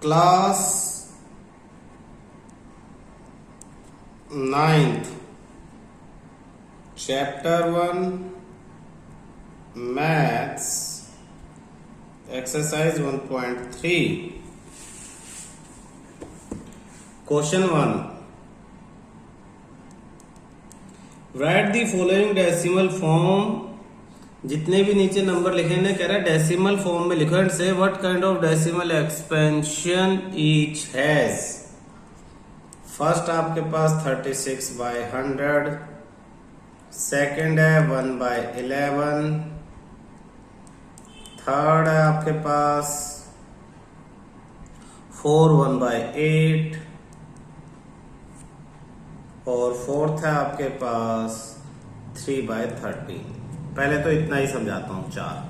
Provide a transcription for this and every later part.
Class 9th chapter 1 maths exercise 1.3 question 1 right the following decimal form. जितने भी नीचे number लिखे ना कह रहा है डेसिमल फॉर्म में लिखो एंड से what kind of decimal expansion each has. First आपके पास 36/100, सेकंड है 1/11, थर्ड है आपके पास 4 1/8 और फोर्थ है आपके पास 3/13। पहले तो इतना ही समझाता हूं। 4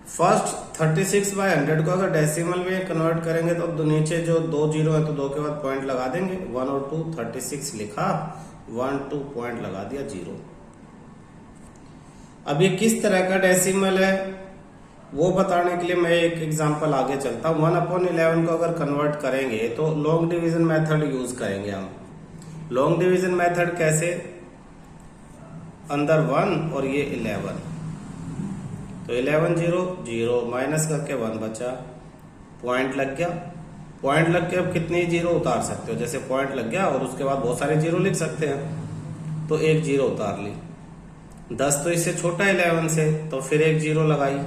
फर्स्ट 36/100 को अगर डेसिमल में कन्वर्ट करेंगे तो नीचे जो 2 जीरो है तो 2 के बाद पॉइंट लगा देंगे। 1 और 2 36 लिखा, 1 2 पॉइंट लगा दिया 0। अब ये किस तरह का डेसिमल है वो बताने के लिए मैं एक एग्जांपल आगे चलता हूं। 1/11 को अगर कन्वर्ट करेंगे तो लॉन्ग डिवीजन मेथड यूज करेंगे हम। लॉन्ग डिवीजन मेथड कैसे? अंदर 1 और ये 11 तो 11 0 0 माइनस करके 1 बचा, पॉइंट लग गया। पॉइंट लग के अब कितने जीरो उतार सकते हो? जैसे पॉइंट लग गया और उसके बाद बहुत सारे जीरो लिख सकते हैं तो एक जीरो उतार ली। 10 तो इससे छोटा है 11 से तो फिर एक जीरो लगाई,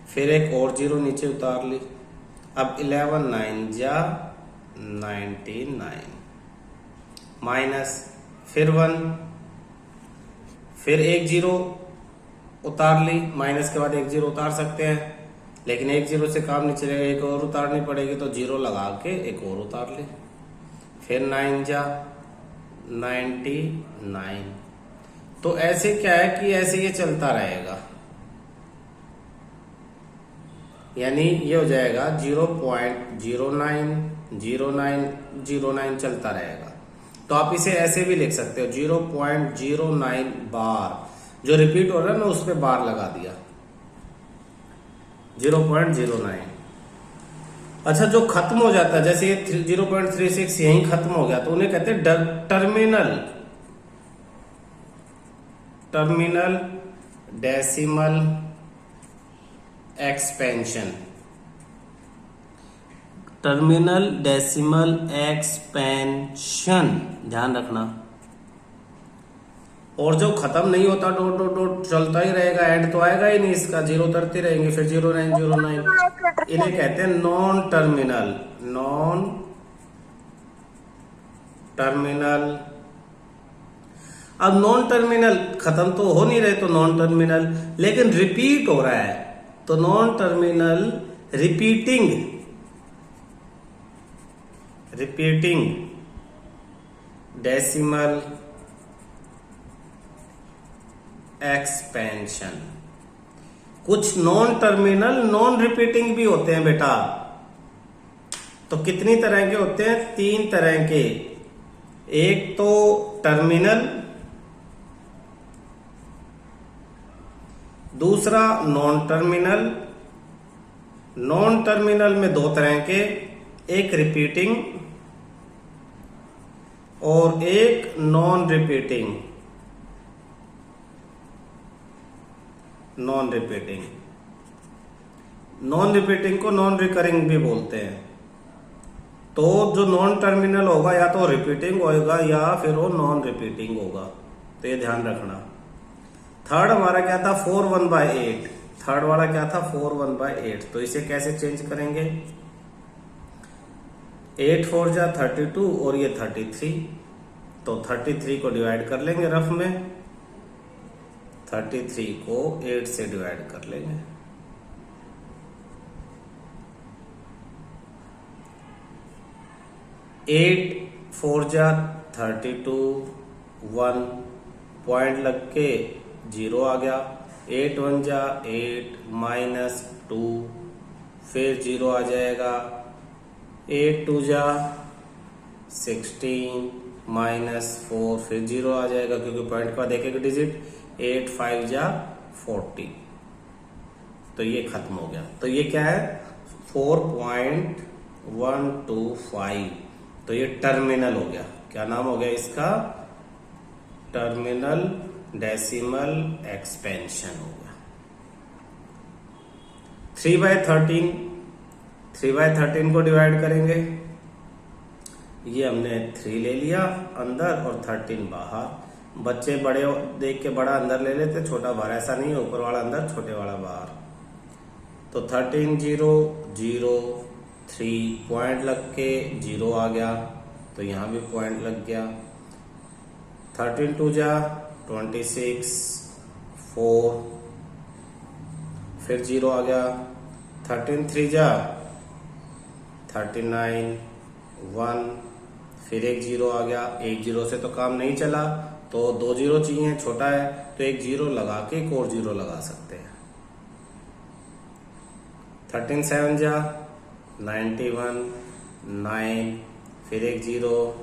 फिर एक और जीरो नीचे उतार ली। अब 11 9 जा 99 माइनस फिर 1, फिर एक जीरो उतार ली। माइनस के बाद एक जीरो उतार सकते हैं लेकिन एक जीरो से काम नहीं चलेगा, एक और उतारनी पड़ेगी तो जीरो लगा के एक और उतार ली। फिर 9 जा 99। तो ऐसे क्या है कि ऐसे ये चलता रहेगा, यानी ये हो जाएगा 0.090909 चलता रहेगा। तो आप इसे ऐसे भी लिख सकते हो 0.09 बार। जो रिपीट हो रहा है ना उस पर बार लगा दिया 0.09। अच्छा, जो खत्म हो जाता है जैसे ये 0.36 यहीं खत्म हो गया तो उन्हें कहते हैं terminal decimal expansion. Terminal decimal expansion ध्यान रखना। और जो खत्म नहीं होता डॉट डॉट डॉट चलता ही रहेगा, एंड तो आएगा ही नहीं इसका, जीरो उतरती रहेंगे फिर 0909। इन्हें कहते हैं नॉन टर्मिनल। अब नॉन टर्मिनल खत्म तो हो नहीं रहे तो नॉन टर्मिनल, लेकिन रिपीट हो रहा है तो non terminal repeating decimal expansion. कुछ नॉन टर्मिनल नॉन रिपीटिंग भी होते हैं बेटा। तो कितनी तरह के होते हैं? 3 तरह के। एक तो टर्मिनल, दूसरा नॉन टर्मिनल। नॉन टर्मिनल में 2 तरह के, एक रिपीटिंग और एक नॉन रिपीटिंग। नॉन रिपीटिंग को नॉन रिकरिंग भी बोलते हैं। तो जो नॉन टर्मिनल होगा या तो रिपीटिंग होगा या फिर वो नॉन रिपीटिंग होगा, तो ये ध्यान रखना। थर्ड हमारा क्या था? 4 1/8। थर्ड वाला क्या था? 4 1/8। तो इसे कैसे चेंज करेंगे? 8 4 जा 32 और ये 33 तो 33 को डिवाइड कर लेंगे रफ में। 33 को 8 से डिवाइड कर लेंगे। 8 4 जा 32, 1 पॉइंट लग के 0 आ गया। 8 1 जा 8 माइनस 2 फिर 0 आ जाएगा। 8 2 जा 16 माइनस 4 फिर 0 आ जाएगा क्योंकि पॉइंट का देखेगा डिजिट। 8 5 जा 40 तो ये खत्म हो गया। तो ये क्या है 4.125, तो ये टर्मिनल हो गया। क्या नाम हो गया इसका? टर्मिनल डेसिमल एक्सपेंशन हो गया। 3/13 को डिवाइड करेंगे, ये हमने 3 ले लिया अंदर और 13 बाहर। बच्चे बड़े देख के बड़ा अंदर ले लेते, छोटा बाहर, ऐसा नहीं है, ऊपर वाला अंदर छोटे वाला बाहर। तो 13 0 0 3 पॉइंट लग के 0 आ गया, तो यहां भी पॉइंट लग गया। 13 2 जा 26 4, फिर 0 आ गया। 13 3 जा 39 1, फिर एक 0 आ गया। एक 0 से तो काम नहीं चला, तो 2 0 चाहिए, छोटा है, तो एक 0 लगा के एक और 0 लगा सकते हैं। 13 7 जा 91 9, फिर एक 0।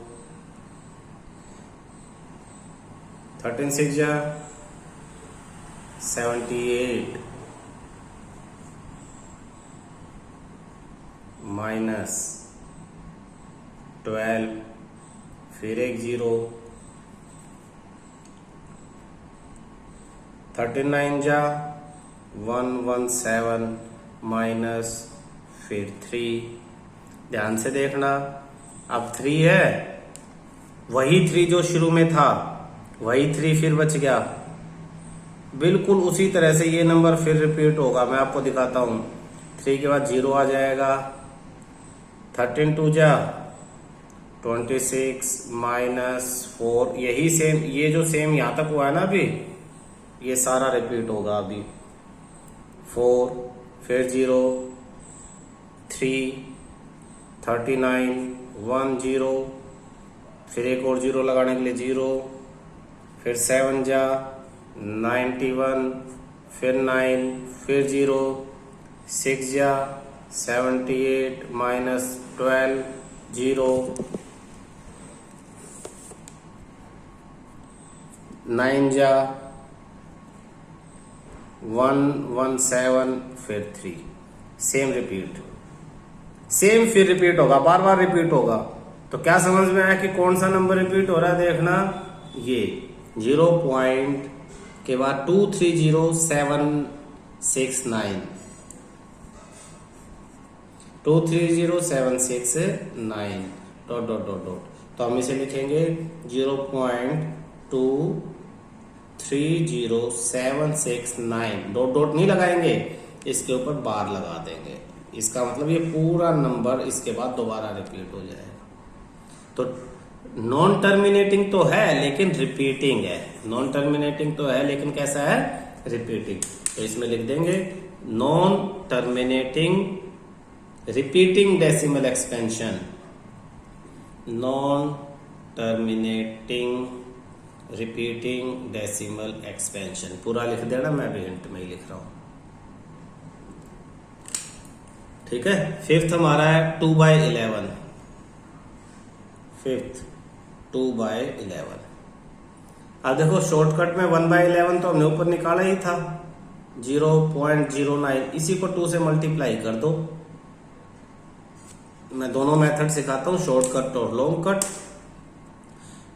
13 6 जा 78 -12, फिर एक 0। 39 जा 117 माइनस, फिर 3। ध्यान से देखना, अब 3 है, वही 3 जो शुरू में था, वही 3 फिर बच गया। बिल्कुल उसी तरह से ये नंबर फिर रिपीट होगा। मैं आपको दिखाता हूं। 3 के बाद 0 आ जाएगा। 13 2 जा 26 -4, यही सेम, ये जो सेम यहां तक हुआ है ना अभी, ये सारा रिपीट होगा अभी। 4, फिर 0 3 39 1 0, फिर एक और 0 लगाने के लिए 0, फिर 7 जा 91, फिर 9, फिर 0, 6 जा 78 -12 0, 9 जा 117, फिर 3। सेम रिपीट, सेम फिर रिपीट होगा, बार बार रिपीट होगा। तो क्या समझ में आया कि कौन सा नंबर रिपीट हो रहा है? देखना, ये 0 पॉइंट के बाद 230769, 230769 डॉट डॉट डॉट डॉट। तो हम इसे लिखेंगे 0.230769, डॉट डॉट नहीं लगाएंगे, इसके ऊपर बार लगा देंगे। इसका मतलब ये पूरा नंबर इसके बाद दोबारा रिपीट हो जाएगा। तो नॉन टर्मिनेटिंग तो है लेकिन रिपीटिंग है। नॉन टर्मिनेटिंग तो है लेकिन कैसा है? रिपीटिंग। तो इसमें लिख देंगे non terminating repeating decimal expansion. Non terminating repeating decimal expansion पूरा लिख देना, मैं भी हिंट में ही लिख रहा हूं। ठीक है। फिफ्थ हमारा है 2/11। फिफ्थ 2/11। अब देखो शॉर्टकट में 1/11 तो हमने ऊपर निकाला ही था 0.09, इसी को 2 से मल्टीप्लाई कर दो। मैं दोनों मेथड सिखाता हूं, शॉर्टकट और लॉन्ग कट।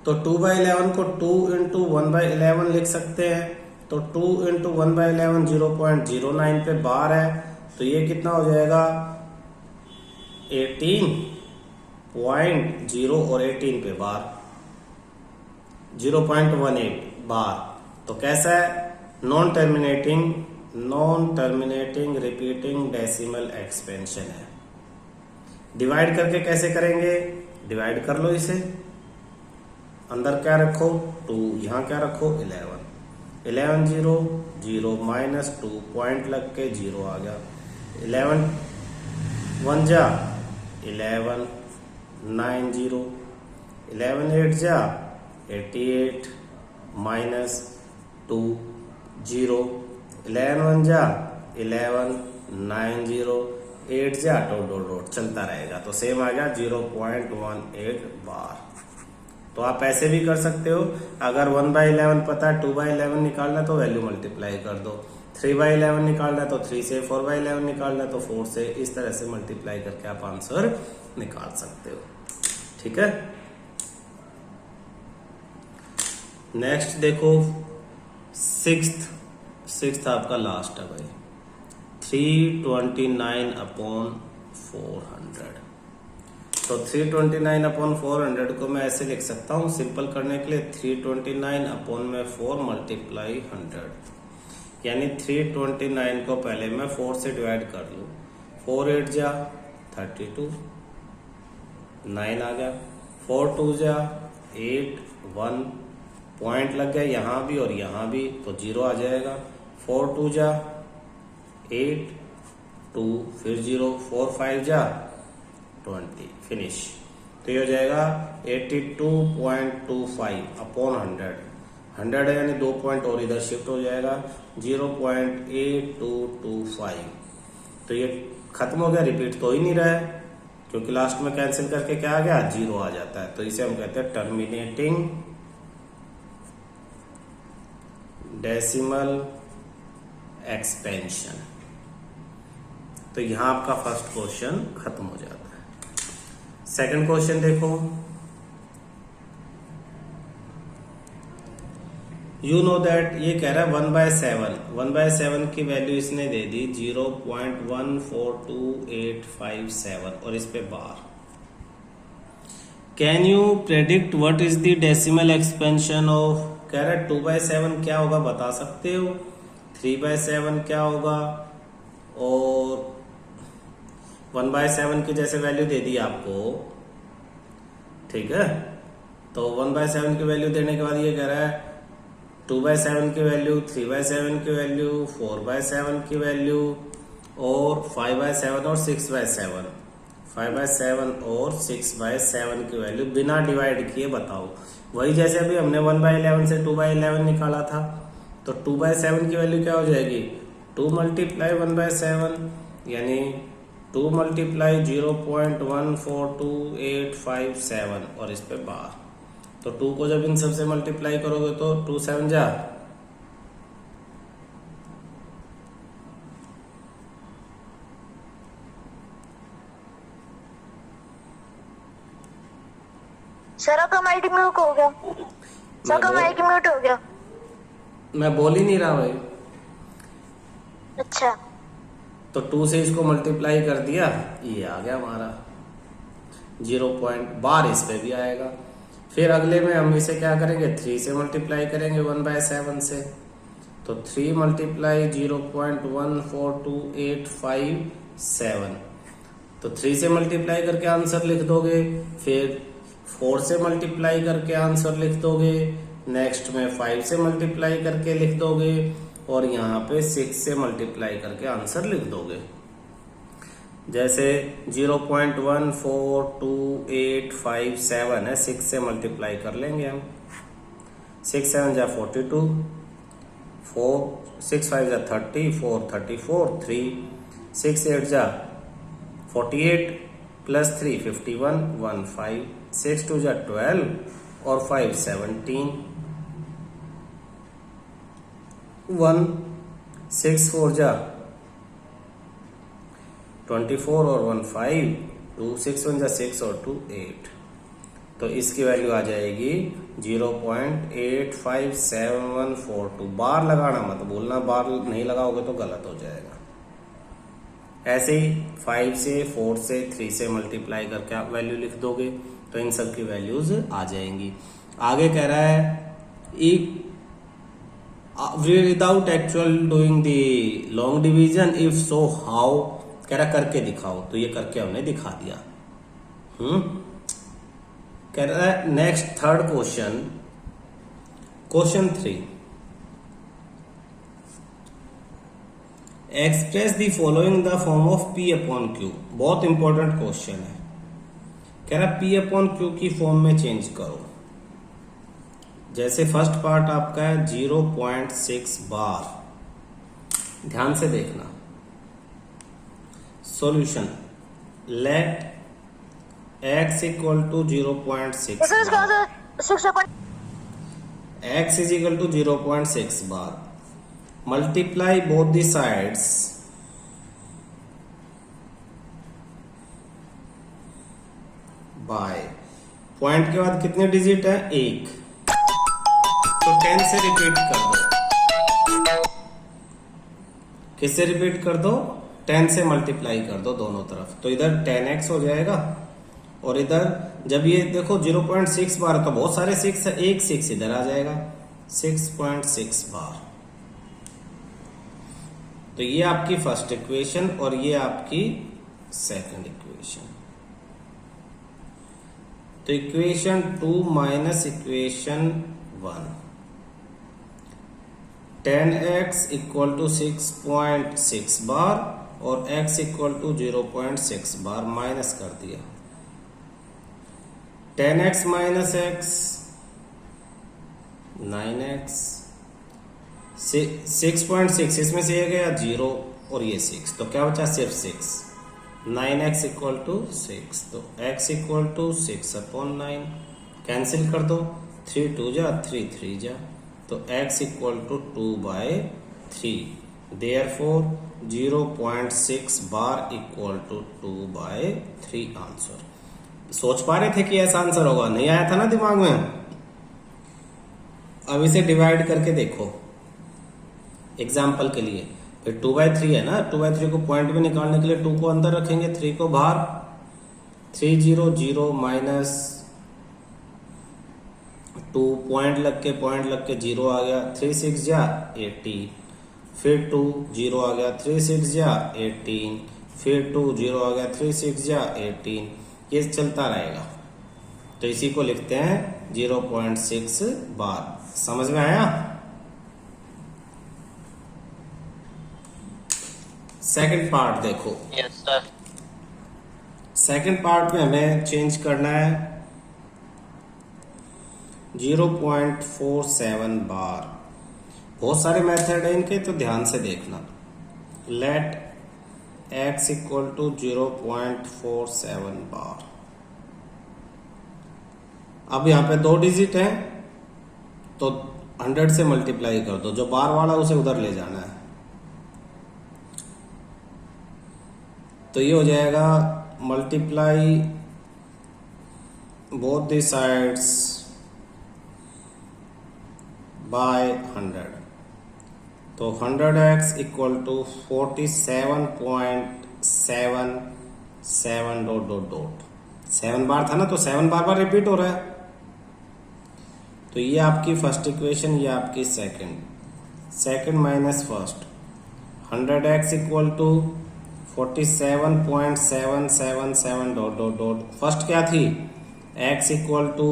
तो 2/11 को 2 इंटू 1/11 लिख सकते हैं। तो 2 इंटू 1/11 0.09 पे बार है, तो ये कितना हो जाएगा 18.0 और 18 पे बार 0.18 बार। तो कैसा है? Non terminating repeating decimal expansion है। डिवाइड करके कैसे करेंगे? डिवाइड कर लो इसे, अंदर क्या रखो 2, यहां क्या रखो 11, 11 0 0 -2 पॉइंट लग के 0 आ गया। 11 1 जा 11 9 0, 11 8 जा 88 -2 0, 11 1 जा 11 9 0, 8 जा डॉट डॉट डॉट चलता रहेगा। तो सेम आ गया 0.18 बार। तो आप ऐसे भी कर सकते हो, अगर 1/11 पता है 2/11 निकालना तो वैल्यू मल्टीप्लाई कर दो। 3/11 निकालना है तो 3 से, 4/11 निकालना है तो 4 से, इस तरह से मल्टीप्लाई करके आप आंसर निकाल सकते हो। ठीक है, नेक्स्ट देखो सिक्स्थ आपका लास्ट है भाई, 329/400। तो 329/400 को मैं ऐसे लिख सकता हूँ सिंपल करने के लिए, 329/4 मल्टीप्लाई 100, यानी 329 को पहले मैं 4 से डिवाइड कर लूँ, 4 8 जा 32, 9 आ गया, 4 2 जा 8, 1 पॉइंट लग गया यहाँ भी और यहाँ भी, तो 0 आ जाएगा, 4 2 जा 8, 2 फिर 0, 4 5 जा 20, फिनिश। तो ये हो जाएगा 82.25/100, 100 है यानी 2 पॉइंट और इधर शिफ्ट हो जाएगा, 0.8225। तो ये खत्म हो गया, रिपीट तो ही नहीं रहा है क्योंकि लास्ट में कैंसिल करके क्या आ गया, 0 आ जाता है। तो इसे हम कहते हैं टर्मिनेटिंग डेसिमल एक्सपेंशन। तो यहां आपका फर्स्ट क्वेश्चन खत्म हो जाता है। सेकंड क्वेश्चन देखो, यू नो दैट, ये कह रहा है 1/7 की वैल्यू इसने दे दी 0.142857 और इस पे बार। Can you predict what is the decimal expansion of, कह रहा है 2/7 क्या होगा बता सकते हो, 3/7 क्या होगा, और 1/7 की जैसे वैल्यू दे दी आपको, ठीक है। तो 1/7 की वैल्यू देने के बाद ये कह रहा है 2/7 की वैल्यू, 3/7 की वैल्यू, 4/7 की वैल्यू और 5/7 और 6/7, 5/7 और 6/7 की वैल्यू बिना डिवाइड किए बताओ। वही जैसे अभी हमने 1/11 से 2/11 निकाला था, तो 2/7 की वैल्यू क्या हो जाएगी, 2 × 1/7 यानी 2 × 0.142857 और इस पे बार। तो 2 को जब इन सब से मल्टीप्लाई करोगे तो 2 7 जा, सर आपका माइक म्यूट हो गया, सर आपका माइक म्यूट हो गया। मैं बोल ही नहीं रहा भाई। अच्छा, तो 2 से इसको मल्टीप्लाई कर दिया, ये आ गया हमारा 0 पॉइंट, बार इस पे भी आएगा। फिर अगले में हम इसे क्या करेंगे, 3 से मल्टीप्लाई करेंगे 1/7 से, तो 3 × 0.142857, तो 3 से मल्टीप्लाई करके आंसर लिख दोगे, फिर 4 से मल्टीप्लाई करके आंसर लिख दोगे, नेक्स्ट में 5 से मल्टीप्लाई करके लिख दोगे और यहाँ पे 6 से मल्टीप्लाई करके आंसर लिख दोगे। जैसे 0.14287 है, 6 से मल्टीप्लाई कर लेंगे हम, 6 7 जा 42, 6 5 जा 30, 4 34, 3 6 8 जा 48 प्लस 3 51, 1 5 6 2 जा 12 और 5 17, 1 6 4 जा 24 और 1 5, 2 6 1 जा 6 और 2 8। तो इसकी वैल्यू आ जाएगी 0.857142। बार लगाना मत भूलना, बार नहीं लगाओगे तो गलत हो जाएगा। ऐसे ही 5 से 4 से 3 से मल्टीप्लाई करके आप वैल्यू लिख दोगे तो इन सब की वैल्यूज आ जाएंगी। आगे कह रहा है without actual doing the long division, if so how, कह रहा करके दिखाओ, तो ये करके हमने दिखा दिया। कह रहा है next third question, question 3, express the following the form of P/Q। बहुत इंपॉर्टेंट क्वेश्चन है। कह रहा P/Q की फॉर्म में चेंज करो। जैसे फर्स्ट पार्ट आपका है 0.6 बार, ध्यान से देखना। Solution, let x equal to 0.6 x is equal to 0.6 बार multiply both the sides by, point के बाद कितने डिजिट है? 1, तो 10 से रिपीट कर दो। किससे रिपीट कर दो? 10 से मल्टीप्लाई कर दो दोनों तरफ, तो इधर 10x हो जाएगा और इधर जब ये देखो 0.6 बार, तो बहुत सारे 6 है, एक 6 इधर आ जाएगा, 6.6 बार। तो ये आपकी फर्स्ट इक्वेशन और ये आपकी सेकंड इक्वेशन। तो equation 2 minus equation 1, 10x equal to 6.6 बार और x इक्वल टू 0.6 बार माइनस कर दिया। 10x माइनस x 9x, 6.6 इसमें से ये गया 0 और ये 6, तो क्या बचा? सिर्फ 6। 9x इक्वल टू 6, तो x इक्वल टू 6/9 कैंसिल कर दो, 3 2 जा 3 3 जा, तो x इक्वल टू 2/3। देयरफॉर 0.6 बार इक्वल टू 2/3 आंसर। सोच पा रहे थे कि ऐसा आंसर होगा? नहीं आया था ना दिमाग में? अब इसे डिवाइड करके देखो एग्जाम्पल के लिए। फिर 2/3 है ना, 2/3 को पॉइंट में निकालने के लिए 2 को अंदर रखेंगे, 3 को बाहर, 3 0 0 माइनस 2, पॉइंट लग के 0 आ गया, 3 6 जा 18, फिर 2 0 आ गया, 3 6 जा 18, फिर 2 0 आ गया, 3 6 जा 18, ये चलता रहेगा। तो इसी को लिखते हैं 0.6 बार। समझ में आया? सेकंड पार्ट देखो। Yes sir. सेकंड पार्ट में हमें चेंज करना है 0.47 बार। बहुत सारे मेथड है इनके, तो ध्यान से देखना। लेट x इक्वल टू 0.47 बार। अब यहाँ पे 2 डिजिट है, तो 100 से मल्टीप्लाई कर दो, जो बार वाला उसे उधर ले जाना है। तो ये हो जाएगा multiply both the sides by 100, तो 100x equal to 47.77 dot dot dot. 7 बार था ना, तो 7 बार रिपीट हो रहा है। तो ये आपकी फर्स्ट इक्वेशन, ये आपकी second minus first. 100x equal to 47.777 dot dot dot. First क्या थी? x इक्वल टू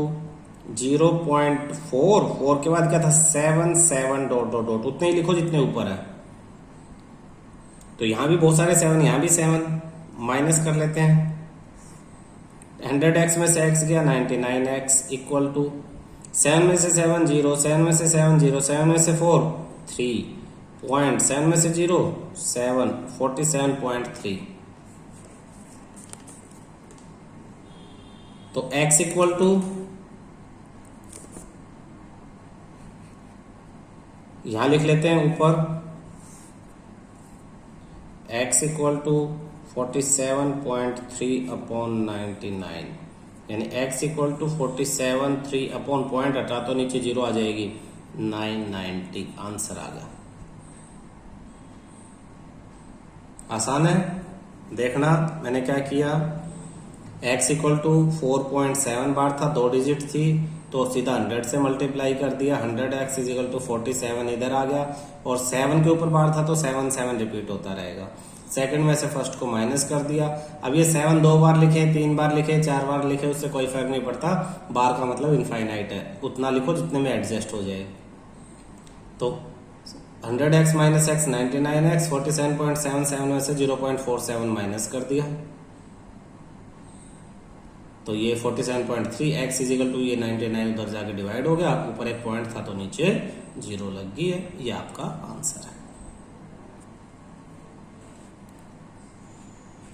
0.4 के बाद क्या था? 77 डॉट डॉट डॉट। उतने ही लिखो जितने ऊपर है। तो यहां भी बहुत सारे 7, यहां भी 7, माइनस कर लेते हैं। 100x में से x गया 99x इक्वल टू 7 में से 7 0, 7 में से 7 0, 7 में से 4 3, पॉइंट 7 में से 0 7, 47.3। तो x इक्वल टू यहां लिख लेते हैं ऊपर, x इक्वल टू 47.3/99, यानी x equal to 47.3 upon point हटा तो नीचे 0 आ जाएगी, 990 आंसर आ गया। आसान है, देखना मैंने क्या किया। x इक्वल टू 4.7 बार था, 2 डिजिट थी, तो सीधा 100 से मल्टीप्लाई कर दिया। 100x इज इक्वल टू 47 इधर आ गया, और 7 के ऊपर बार था तो 7 7 रिपीट होता रहेगा। सेकंड में से फर्स्ट को माइनस कर दिया। अब ये 7 2 बार लिखे, 3 बार लिखे, 4 बार लिखे, उससे कोई फर्क नहीं पड़ता। बार का मतलब इनफाइनाइट है, उतना लिखो जितने में एडजस्ट हो जाए। तो 100x माइनस x 99x, 47.77 में से 0.47 माइनस कर दिया, तो ये 47.3 x इज इक्वल टू ये 99 उधर जाके डिवाइड हो गया। ऊपर एक पॉइंट था तो नीचे 0 लग गई है। ये आपका आंसर है।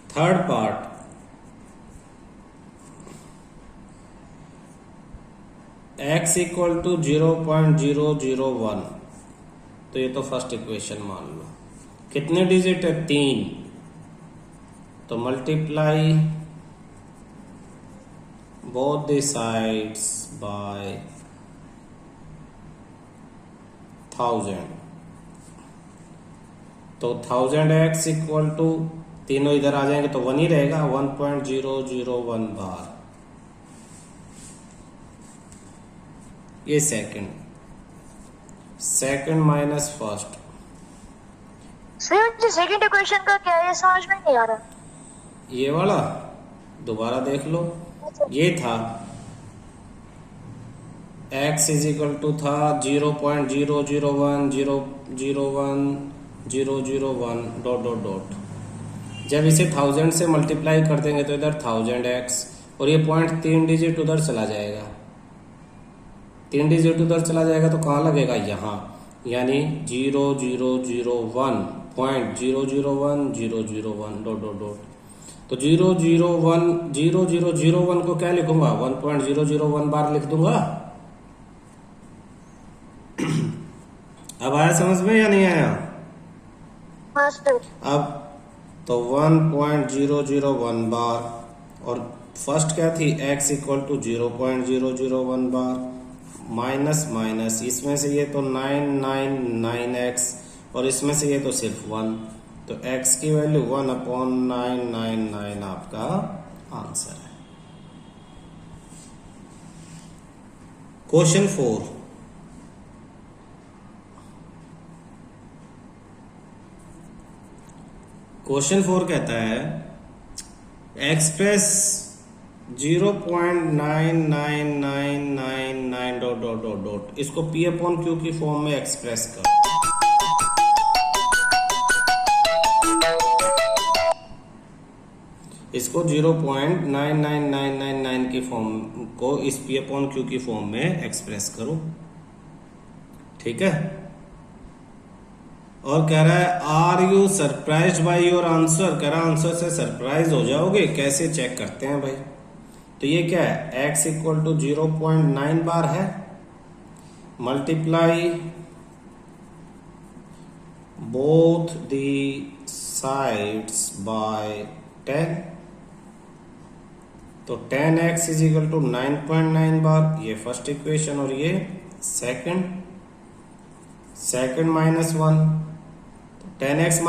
Third part, x equal to 0.001 तो ये तो फर्स्ट इक्वेशन मान लो। कितने डिजिट है? 3, तो multiply both the sides bye 1000, तो 1000x इक्वल टू, तीनों इधर आ जाएंगे तो 1 ही रहेगा, 1.001 बार। ये सेकंड माइनस फर्स्ट। सर मुझे सेकंड इक्वेशन का क्या है ये समझ में नहीं आ रहा। ये वाला दोबारा देख लो, ये था x इज इक्वल टू था 0.001001 डॉट डॉट डॉट। जब इसे 1000 से मल्टीप्लाई कर देंगे तो इधर 1000x, और ये पॉइंट 3 डिजिट उधर चला जाएगा, 3 डिजिट उधर चला जाएगा तो कहाँ लगेगा? यहाँ, यानी 0001.001001 डॉट डॉट डॉट। तो 0001 को क्या लिखूंगा? 1.001 बार लिख दूंगा। अब आया समझ में या नहीं आया? हाँ सर। अब तो 1.001 बार, और फर्स्ट क्या थी? x इक्वल टू 0.001 बार, माइनस माइनस, इसमें से ये तो 999x, और इसमें से ये तो सिर्फ 1, तो x की वैल्यू 1/999 आपका आंसर है। क्वेश्चन 4, क्वेश्चन 4 कहता है express 0.99999 dot dot dot dot, इसको P अपॉन Q की फॉर्म में एक्सप्रेस कर। इसको 0.99999 की फॉर्म को इस P अपॉन Q की फॉर्म में एक्सप्रेस करो, ठीक है। और कह रहा है are you surprised by your answer, कह रहा है आंसर से सरप्राइज हो जाओगे, कैसे चेक करते हैं भाई। तो ये क्या है? x इक्वल टू 0.9 बार है, multiply both the sides bye 10, तो 10x इज इक्वल टू 9.9 बार, ये फर्स्ट इक्वेशन, और ये second minus 1, 10x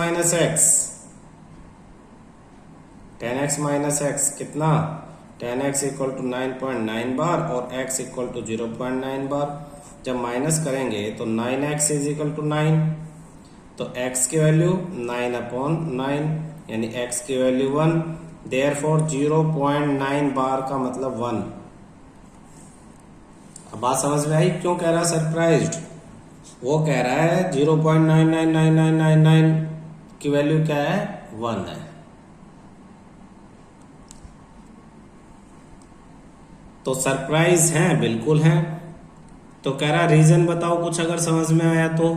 minus x कितना? 10x इक्वल टू 9.9 बार और x इक्वल टू 0.9 बार। जब माइनस करेंगे तो 9x इज इक्वल टू 9, तो x की वैल्यू 9/9, यानी x की वैल्यू 1, देयरफॉर 0.9 बार का मतलब 1। अब बात समझ में आई क्यों कह रहा है सरप्राइज्ड? वो कह रहा है 0.99999 की वैल्यू क्या है? 1 है। तो सरप्राइज है, बिल्कुल है। तो कह रहा रीजन बताओ कुछ अगर समझ में आया तो।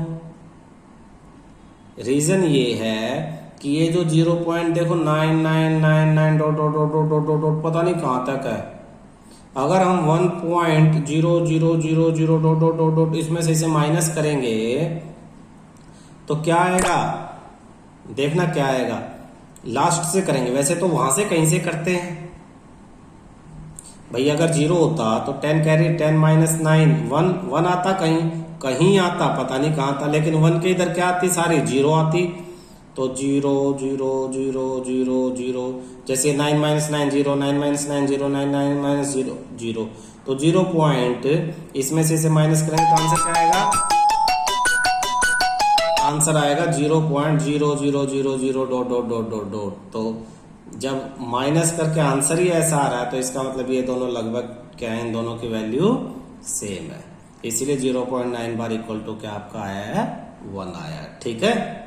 रीजन ये है कि ये जो 0 पॉइंट देखो 9999 dot dot dot dot dot dot पता नहीं कहां तक है। अगर हम 1.0000 डॉट डॉट डॉट डॉट इसमें से इसे माइनस करेंगे तो क्या आएगा? देखना क्या आएगा। लास्ट से करेंगे, वैसे तो वहां से कहीं से करते हैं भाई। अगर 0 होता तो 10 कैरी 10 माइनस 9 1 आता, कहीं आता, पता नहीं कहां था, लेकिन 1 के इधर क्या आती? सारी 0 आती। तो 0 0 0 0 0, जैसे 9 माइनस 9 0, 9 माइनस 9 0, 9 9 माइनस 0 0, तो 0 पॉइंट इसमें से इसे माइनस करेंगे तो आंसर क्या आएगा? आंसर आएगा 0.0000 dot dot dot dot dot. तो जब माइनस करके आंसर ही ऐसा आ रहा है तो इसका मतलब ये दोनों लगभग क्या है? इन दोनों की वैल्यू सेम है, इसीलिए 0.9 बार इक्वल टू क्या आपका आया है? 1 आया है, ठीक है।